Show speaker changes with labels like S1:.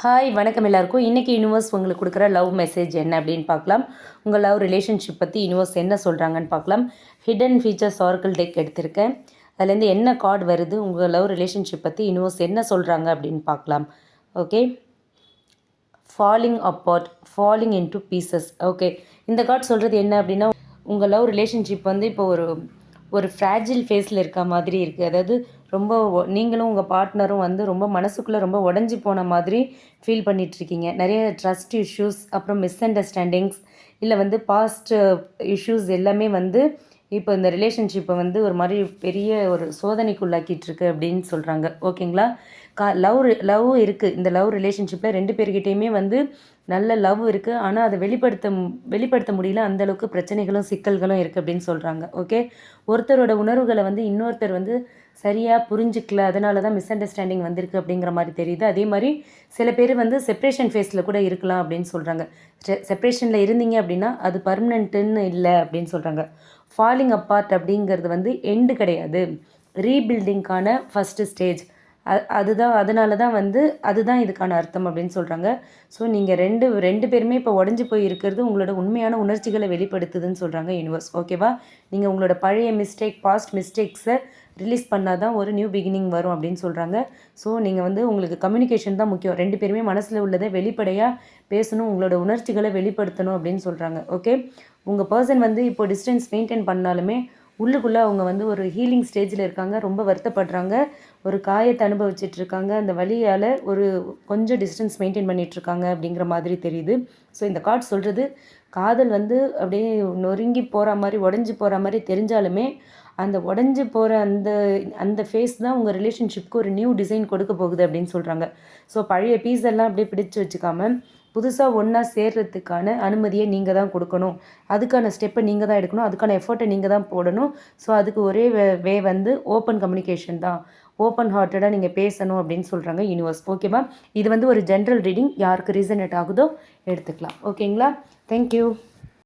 S1: Hi வணக்கம் எல்லாருக்கும். இன்றைக்கி யூனிவர்ஸ் உங்களுக்கு கொடுக்குற லவ் மெசேஜ் என்ன அப்படின்னு பார்க்கலாம். உங்கள் லவ் ரிலேஷன்ஷிப் பற்றி யூனிவர்ஸ் என்ன சொல்கிறாங்கன்னு பார்க்கலாம். ஹிடன் ஃபீச்சர்ஸ் ஆர்க்கிள் டெக் எடுத்திருக்கேன். அதுலேருந்து என்ன கார்டு வருது, உங்கள் லவ் ரிலேஷன்ஷிப் பற்றி யூனிவர்ஸ் என்ன சொல்கிறாங்க அப்படின்னு பார்க்கலாம். Okay, falling apart, falling into pieces. Okay, இந்த கார்டு சொல்கிறது என்ன அப்படின்னா, உங்கள் லவ் ரிலேஷன்ஷிப் வந்து இப்போ ஒரு ஃப்ராஜில் ஃபேஸில் இருக்க மாதிரி இருக்குது. அதாவது ரொம்ப நீங்களும் உங்கள் பார்ட்னரும் வந்து ரொம்ப மனசுக்குள்ளே ரொம்ப உடஞ்சி போன மாதிரி ஃபீல் பண்ணிகிட்ருக்கீங்க. நிறைய ட்ரஸ்ட் இஷ்யூஸ், அப்புறம் மிஸ் அண்டர்ஸ்டாண்டிங்ஸ், இல்லை வந்து பாஸ்ட் இஷ்யூஸ் எல்லாமே வந்து இப்போ இந்த ரிலேஷன்ஷிப்பை வந்து ஒரு மாதிரி பெரிய ஒரு சோதனைக்குள்ளாக்கிட்டுருக்கு அப்படின்னு சொல்கிறாங்க. ஓகேங்களா? லவ் இருக்குது. இந்த லவ் ரிலேஷன்ஷிப்பில் 2 பேர்கிட்டையுமே வந்து நல்ல லவ் இருக்குது. ஆனால் அதை வெளிப்படுத்த முடியல. அந்தளவுக்கு பிரச்சனைகளும் சிக்கல்களும் இருக்குது அப்படின்னு சொல்கிறாங்க. ஓகே, ஒருத்தரோட உணர்வுகளை வந்து இன்னொருத்தர் வந்து சரியாக புரிஞ்சிக்கல, அதனால தான் மிஸ் அண்டர்ஸ்டாண்டிங் வந்திருக்கு அப்படிங்கிற மாதிரி தெரியுது. அதே மாதிரி சில பேர் வந்து செப்ரேஷன் ஃபேஸில் கூட இருக்கலாம் அப்படின்னு சொல்கிறாங்க. செப்ரேஷனில் இருந்தீங்க அப்படின்னா அது பர்மனெண்ட்டுன்னு இல்லை அப்படின்னு சொல்கிறாங்க. ஃபாலிங் அப்பார்ட் அப்படிங்கிறது வந்து எண்டு கிடையாது, ரீபில்டிங்கான ஃபஸ்ட்டு ஸ்டேஜ். அதனால தான் வந்து அதுதான் இதுக்கான அர்த்தம் அப்படின்னு சொல்கிறாங்க. ஸோ நீங்கள் ரெண்டு பேருமே இப்போ உடஞ்சி போய் இருக்கிறது உங்களோட உண்மையான உணர்ச்சிகளை வெளிப்படுத்துதுன்னு சொல்கிறாங்க யூனிவர்ஸ். ஓகேவா? நீங்கள் உங்களோட பழைய பாஸ்ட் மிஸ்டேக்ஸை ரிலீஸ் பண்ணால் தான் ஒரு நியூ பிகினிங் வரும் அப்படின்னு சொல்கிறாங்க. ஸோ நீங்கள் வந்து உங்களுக்கு கம்யூனிகேஷன் தான் முக்கியம். 2 பேருமே மனசில் உள்ளதை வெளிப்படையாக பேசணும், உங்களோட உணர்ச்சிகளை வெளிப்படுத்தணும் அப்படின்னு சொல்கிறாங்க. ஓகே, உங்கள் பர்சன் வந்து இப்போ டிஸ்டன்ஸ் மெயின்டைன் பண்ணாலுமே உள்ளுக்குள்ளே அவங்க வந்து ஒரு ஹீலிங் ஸ்டேஜில் இருக்காங்க. ரொம்ப வருத்தப்படுறாங்க, ஒரு காயத்தை அனுபவிச்சிட்ருக்காங்க. அந்த வழியால் கொஞ்சம் டிஸ்டன்ஸ் மெயின்டைன் பண்ணிகிட்ருக்காங்க அப்படிங்கிற மாதிரி தெரியுது. ஸோ இந்த கார்டு சொல்கிறது, காதல் வந்து அப்படியே நொறுங்கி போகிற மாதிரி, உடஞ்சி போகிற மாதிரி தெரிஞ்சாலுமே அந்த உடஞ்சி போகிற அந்த ஃபேஸ் தான் உங்கள் ரிலேஷன்ஷிப்க்கு ஒரு நியூ டிசைன் கொடுக்க போகுது அப்படின்னு சொல்கிறாங்க. ஸோ பழைய பீஸ் எல்லாம் அப்படியே பிடிச்சி வச்சுக்காமல் புதுசாக ஒன்றா சேர்றதுக்கான அனுமதியை நீங்கள் தான் கொடுக்கணும். அதுக்கான ஸ்டெப்பை நீங்கள் தான் எடுக்கணும். அதுக்கான எஃபர்ட்டை நீங்கள் தான் போடணும். ஸோ அதுக்கு ஒரே வே வந்து ஓப்பன் கம்யூனிகேஷன் தான். ஓப்பன் ஹார்ட்டடாக நீங்கள் பேசணும் அப்படின்னு சொல்கிறாங்க யூனிவர்ஸ். ஓகேவா? இது வந்து ஒரு ஜென்ரல் ரீடிங். யாருக்கு ரீசனேட் ஆகுதோ எடுத்துக்கலாம். ஓகேங்களா? தேங்க்யூ.